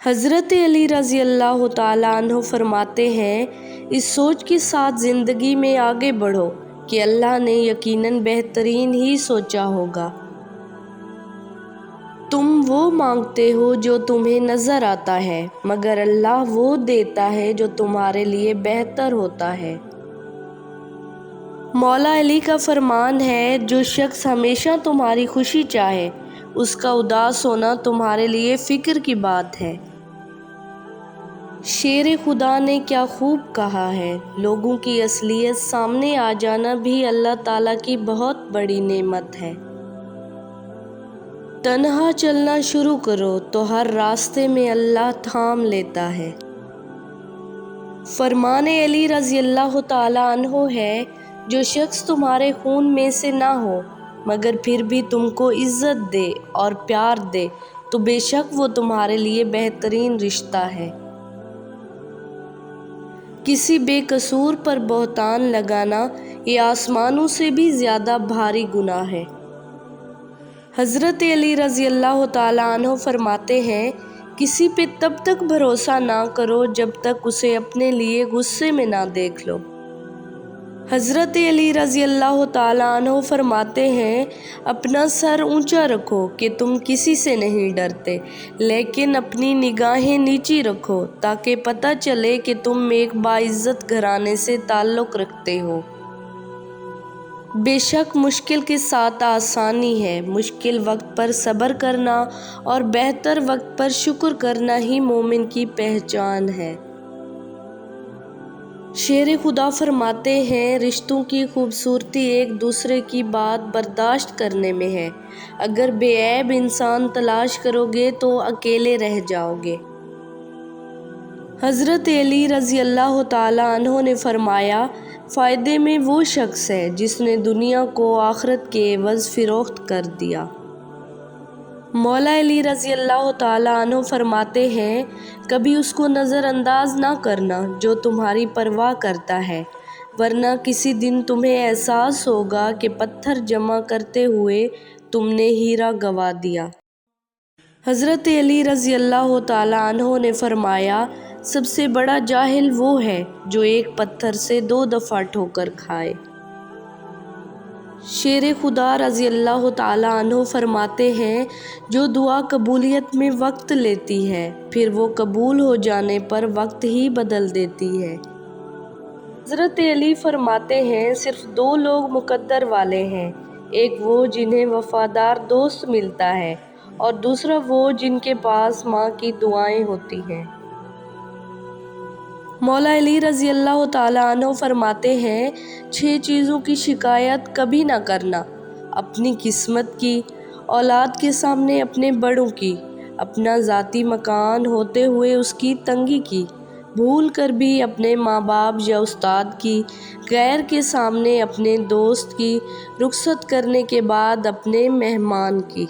حضرت علی رضی اللہ تعالیٰ عنہ فرماتے ہیں، اس سوچ کے ساتھ زندگی میں آگے بڑھو کہ اللہ نے یقیناً بہترین ہی سوچا ہوگا۔ تم وہ مانگتے ہو جو تمہیں نظر آتا ہے، مگر اللہ وہ دیتا ہے جو تمہارے لیے بہتر ہوتا ہے۔ مولا علی کا فرمان ہے، جو شخص ہمیشہ تمہاری خوشی چاہے، اس کا اداس ہونا تمہارے لیے فکر کی بات ہے۔ شیر خدا نے کیا خوب کہا ہے، لوگوں کی اصلیت سامنے آ جانا بھی اللہ تعالیٰ کی بہت بڑی نعمت ہے۔ تنہا چلنا شروع کرو تو ہر راستے میں اللہ تھام لیتا ہے۔ فرمان علی رضی اللہ تعالیٰ عنہ ہے، جو شخص تمہارے خون میں سے نہ ہو مگر پھر بھی تم کو عزت دے اور پیار دے تو بے شک وہ تمہارے لیے بہترین رشتہ ہے۔ کسی بے قصور پر بہتان لگانا یہ آسمانوں سے بھی زیادہ بھاری گناہ ہے۔ حضرت علی رضی اللہ تعالیٰ عنہ فرماتے ہیں، کسی پہ تب تک بھروسہ نہ کرو جب تک اسے اپنے لیے غصے میں نہ دیکھ لو۔ حضرت علی رضی اللہ تعالیٰ عنہ فرماتے ہیں، اپنا سر اونچا رکھو کہ تم کسی سے نہیں ڈرتے، لیکن اپنی نگاہیں نیچی رکھو تاکہ پتہ چلے کہ تم ایک باعزت گھرانے سے تعلق رکھتے ہو۔ بے شک مشکل کے ساتھ آسانی ہے، مشکل وقت پر صبر کرنا اور بہتر وقت پر شکر کرنا ہی مومن کی پہچان ہے۔ شیر خدا فرماتے ہیں، رشتوں کی خوبصورتی ایک دوسرے کی بات برداشت کرنے میں ہے، اگر بے عیب انسان تلاش کرو گے تو اکیلے رہ جاؤ گے۔ حضرت علی رضی اللہ تعالیٰ عنہ نے فرمایا، فائدے میں وہ شخص ہے جس نے دنیا کو آخرت کے عوض فروخت کر دیا۔ مولا علی رضی اللہ تعالیٰ عنہ فرماتے ہیں، کبھی اس کو نظر انداز نہ کرنا جو تمہاری پرواہ کرتا ہے، ورنہ کسی دن تمہیں احساس ہوگا کہ پتھر جمع کرتے ہوئے تم نے ہیرا گنوا دیا۔ حضرت علی رضی اللہ تعالیٰ عنہ نے فرمایا، سب سے بڑا جاہل وہ ہے جو ایک پتھر سے 2 دفعہ ٹھوکر کھائے۔ شیر خدا رضی اللہ تعالیٰ عنہ فرماتے ہیں، جو دعا قبولیت میں وقت لیتی ہے پھر وہ قبول ہو جانے پر وقت ہی بدل دیتی ہے۔ حضرت علی فرماتے ہیں، صرف 2 لوگ مقدر والے ہیں، ایک وہ جنہیں وفادار دوست ملتا ہے اور دوسرا وہ جن کے پاس ماں کی دعائیں ہوتی ہیں۔ مولا علی رضی اللہ تعالیٰ عنہ فرماتے ہیں، 6 چیزوں کی شکایت کبھی نہ کرنا، اپنی قسمت کی، اولاد کے سامنے اپنے بڑوں کی، اپنا ذاتی مکان ہوتے ہوئے اس کی تنگی کی، بھول کر بھی اپنے ماں باپ یا استاد کی، غیر کے سامنے اپنے دوست کی، رخصت کرنے کے بعد اپنے مہمان کی۔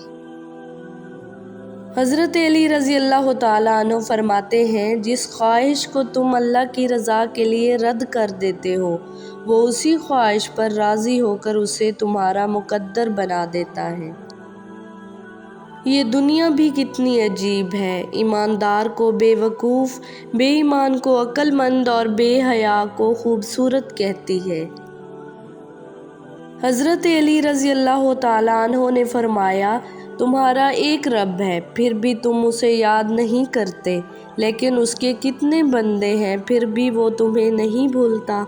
حضرت علی رضی اللہ تعالیٰ عنہ فرماتے ہیں، جس خواہش کو تم اللہ کی رضا کے لیے رد کر دیتے ہو، وہ اسی خواہش پر راضی ہو کر اسے تمہارا مقدر بنا دیتا ہے۔ یہ دنیا بھی کتنی عجیب ہے، ایماندار کو بے وقوف، بے ایمان کو عقل مند اور بے حیا کو خوبصورت کہتی ہے۔ حضرت علی رضی اللہ تعالیٰ عنہ نے فرمایا، تمہارا ایک رب ہے پھر بھی تم اسے یاد نہیں کرتے، لیکن اس کے کتنے بندے ہیں پھر بھی وہ تمہیں نہیں بھولتا۔